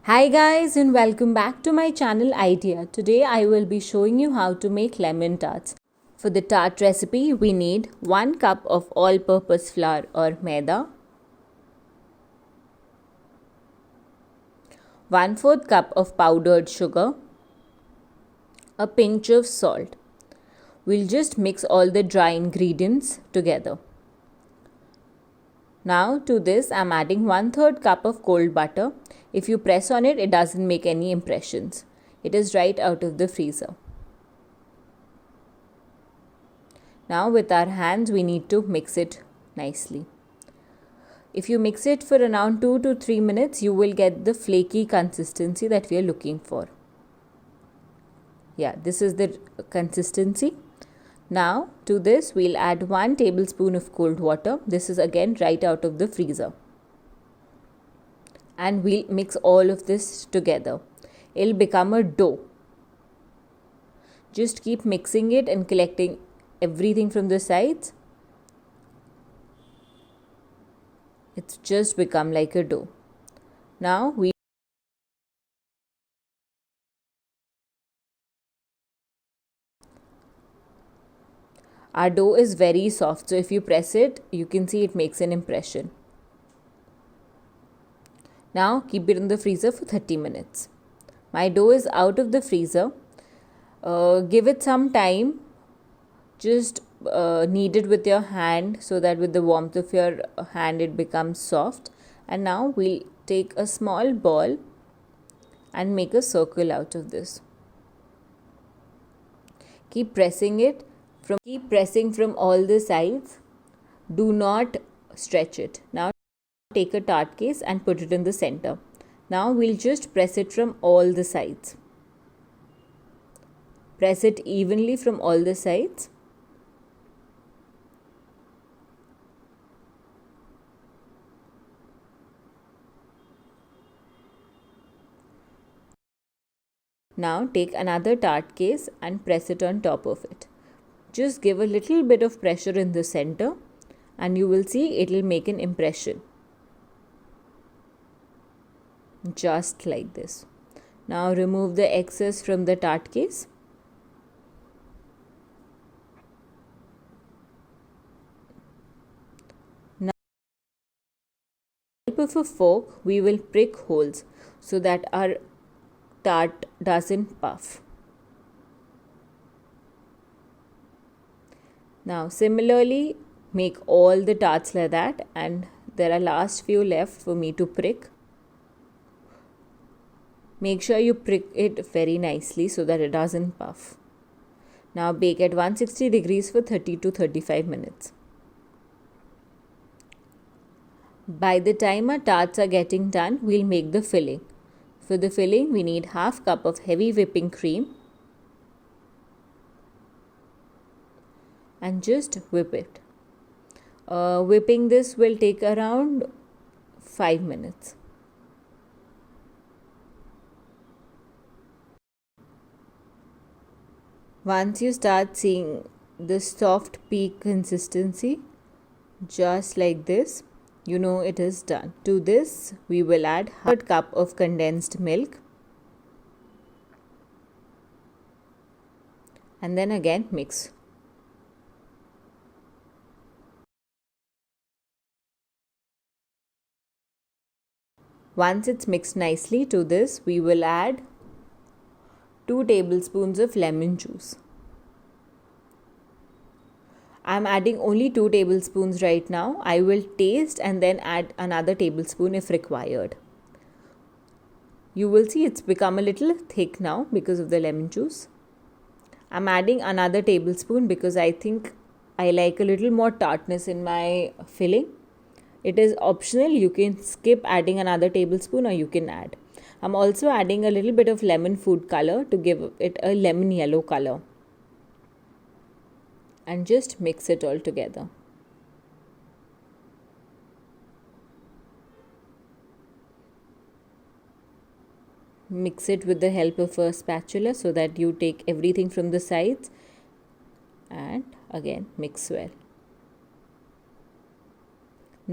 Hi guys and welcome back to my channel Idea. Today I will be showing you how to make lemon tarts. For the tart recipe we need 1 cup of all-purpose flour or maida, 1/4 cup of powdered sugar, a pinch of salt. We'll just mix all the dry ingredients together. Now to this I'm adding 1/3 cup of cold butter. If you press on it doesn't make any impressions. It is right out of the freezer. Now with our hands we need to mix it nicely. If you mix it for around 2 to 3 minutes you will get the flaky consistency that we are looking for. Yeah, this is the consistency. Now to this we'll add 1 tablespoon of cold water. This is again right out of the freezer. And we'll mix all of this together. It'll become a dough. Just keep mixing it and collecting everything from the sides. It's just become like a dough. Now our dough is very soft, so if you press it, you can see it makes an impression. Now keep it in the freezer for 30 minutes. My dough is out of the freezer. Give it some time. Just knead it with your hand so that with the warmth of your hand it becomes soft. And now we'll take a small ball and make a circle out of this. Keep pressing it. Keep pressing from all the sides. Do not stretch it. Now take a tart case and put it in the center. Now we'll just press it from all the sides. Press it evenly from all the sides. Now take another tart case and press it on top of it. Just give a little bit of pressure in the center and you will see it will make an impression. Just like this. Now remove the excess from the tart case. Now with the help of a fork we will prick holes so that our tart doesn't puff. Now similarly make all the tarts like that, and there are last few left for me to prick. Make sure you prick it very nicely so that it doesn't puff. Now bake at 160 degrees for 30 to 35 minutes. By the time our tarts are getting done, we'll make the filling. For the filling, we need 1/2 cup of heavy whipping cream and just whip it. Whipping this will take around 5 minutes. Once you start seeing the soft peak consistency, just like this, you know it is done. To this, we will add 1/3 cup of condensed milk and then again mix. Once it's mixed nicely, to this we will add 2 tablespoons of lemon juice. I'm adding only 2 tablespoons right now. I will taste and then add another tablespoon if required. You will see it's become a little thick now because of the lemon juice. I'm adding another tablespoon because I think I like a little more tartness in my filling. It is optional. You can skip adding another tablespoon or you can add. I'm also adding a little bit of lemon food color to give it a lemon yellow color. And just mix it all together. Mix it with the help of a spatula so that you take everything from the sides and again mix well.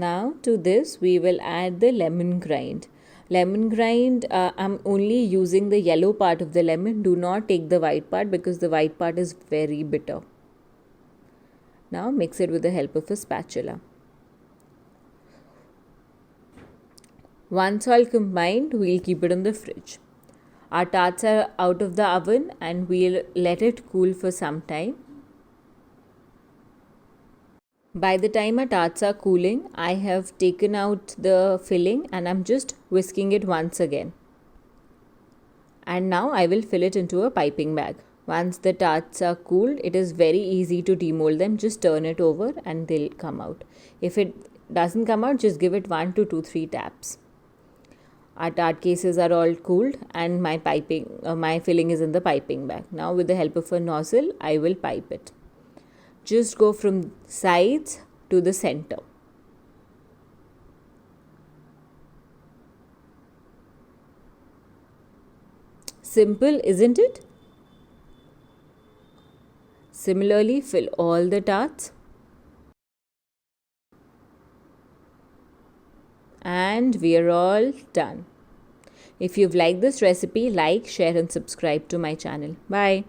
Now to this we will add the lemon grind. Lemon grind, I'm only using the yellow part of the lemon. Do not take the white part because the white part is very bitter. Now mix it with the help of a spatula. Once all combined, we'll keep it in the fridge. Our tarts are out of the oven and we'll let it cool for some time. By the time our tarts are cooling, I have taken out the filling and I'm just whisking it once again. And now I will fill it into a piping bag. Once the tarts are cooled, it is very easy to demold them. Just turn it over and they'll come out. If it doesn't come out, just give it 1 to 2, 3 taps. Our tart cases are all cooled and my filling is in the piping bag. Now with the help of a nozzle, I will pipe it. Just go from sides to the center. Simple, isn't it? Similarly, fill all the tarts. And we are all done. If you've liked this recipe, like, share and subscribe to my channel. Bye.